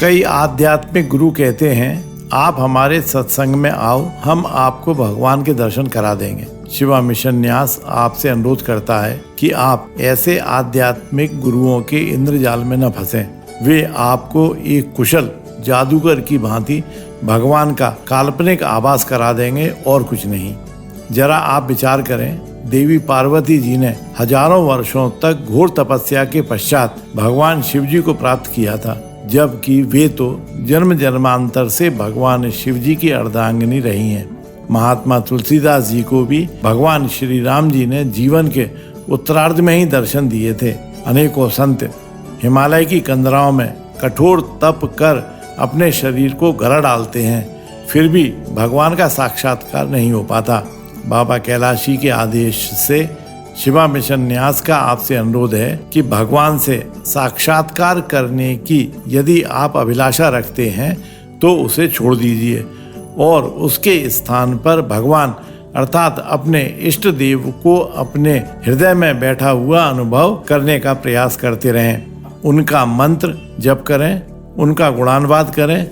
कई आध्यात्मिक गुरु कहते हैं, आप हमारे सत्संग में आओ, हम आपको भगवान के दर्शन करा देंगे। शिवा मिशन न्यास आपसे अनुरोध करता है कि आप ऐसे आध्यात्मिक गुरुओं के इंद्रजाल में न फंसें। वे आपको एक कुशल जादूगर की भांति भगवान का काल्पनिक आभास करा देंगे और कुछ नहीं। जरा आप विचार करें, देवी पार्वती जी ने हजारों वर्षों तक घोर तपस्या के पश्चात भगवान शिव जी को प्राप्त किया था, जबकि वे तो जन्म जन्मांतर से भगवान शिव जी की अर्धांगिनी रही हैं। महात्मा तुलसीदास जी को भी भगवान श्री राम जी ने जीवन के उत्तरार्ध में ही दर्शन दिए थे। अनेकों संत हिमालय की कंदराओं में कठोर तप कर अपने शरीर को गला डालते हैं, फिर भी भगवान का साक्षात्कार नहीं हो पाता। बाबा कैलाशी के आदेश से शिवा मिशन न्यास का आपसे अनुरोध है कि भगवान से साक्षात्कार करने की यदि आप अभिलाषा रखते हैं तो उसे छोड़ दीजिए और उसके स्थान पर भगवान अर्थात अपने इष्ट देव को अपने हृदय में बैठा हुआ अनुभव करने का प्रयास करते रहें। उनका मंत्र जप करें, उनका गुणानुवाद करें।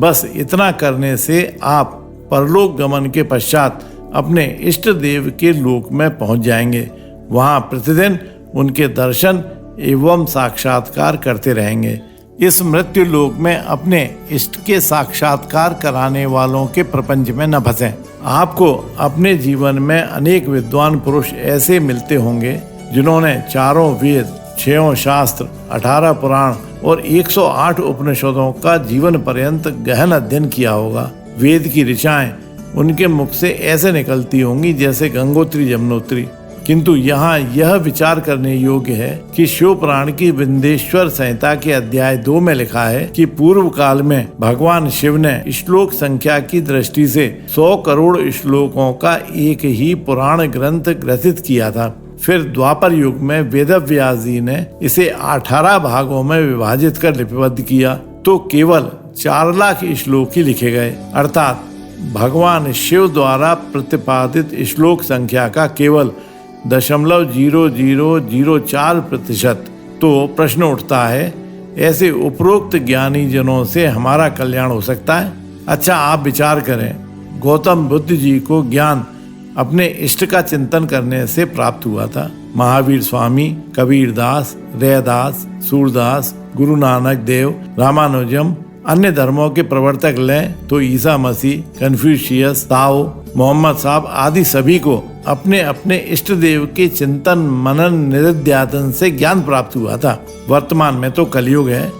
बस इतना करने से आप परलोक गमन के पश्चात अपने इष्ट देव के लोक में पहुंच जाएंगे। वहां प्रतिदिन उनके दर्शन एवं साक्षात्कार करते रहेंगे। इस मृत्यु लोक में अपने इष्ट के साक्षात्कार कराने वालों के प्रपंच में न फंसें। आपको अपने जीवन में अनेक विद्वान पुरुष ऐसे मिलते होंगे जिन्होंने 4 वेद, 6 शास्त्र, 18 पुराण और 108 उपनिषदों का जीवन पर्यंत गहन अध्ययन किया होगा। वेद की ऋचाएं उनके मुख से ऐसे निकलती होंगी जैसे गंगोत्री यमुनोत्री। किंतु यहाँ यह विचार करने योग्य है कि शिव पुराण की विंध्येश्वर संहिता के अध्याय 2 में लिखा है कि पूर्व काल में भगवान शिव ने श्लोक संख्या की दृष्टि से 100 करोड़ श्लोकों का एक ही पुराण ग्रंथ ग्रथित किया था। फिर द्वापर युग में वेदव्यास जी ने इसे 18 भागों में विभाजित कर लिपिबद्ध किया तो केवल 4 लाख श्लोक ही लिखे गए, अर्थात भगवान शिव द्वारा प्रतिपादित श्लोक संख्या का केवल 0.0004%। तो प्रश्न उठता है, ऐसे उपरोक्त ज्ञानी जनों से हमारा कल्याण हो सकता है? अच्छा, आप विचार करें, गौतम बुद्ध जी को ज्ञान अपने इष्ट का चिंतन करने से प्राप्त हुआ था। महावीर स्वामी, कबीरदास, रैदास, सूरदास, गुरु नानक देव, रामानुजम, अन्य धर्मों के प्रवर्तक लें तो ईसा मसीह, कन्फ्यूशियस, ताओ, मोहम्मद साहब आदि सभी को अपने अपने इष्ट देव के चिंतन मनन निधिध्यासन से ज्ञान प्राप्त हुआ था। वर्तमान में तो कलयुग है,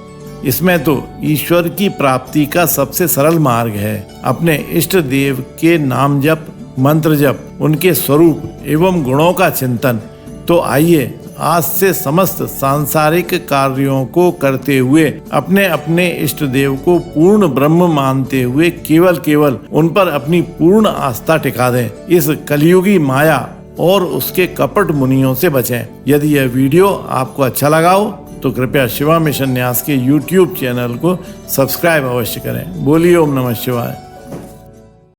इसमें तो ईश्वर की प्राप्ति का सबसे सरल मार्ग है अपने इष्ट देव के नाम जप, मंत्र जप, उनके स्वरूप एवं गुणों का चिंतन। तो आइए आज से समस्त सांसारिक कार्यों को करते हुए अपने अपने इष्ट देव को पूर्ण ब्रह्म मानते हुए केवल उन पर अपनी पूर्ण आस्था टिका दें। इस कलियुगी माया और उसके कपट मुनियों से बचें। यदि यह वीडियो आपको अच्छा लगा हो तो कृपया शिवा मिशन न्यास के YouTube चैनल को सब्सक्राइब अवश्य करें। बोलिए ओम नमः शिवाय।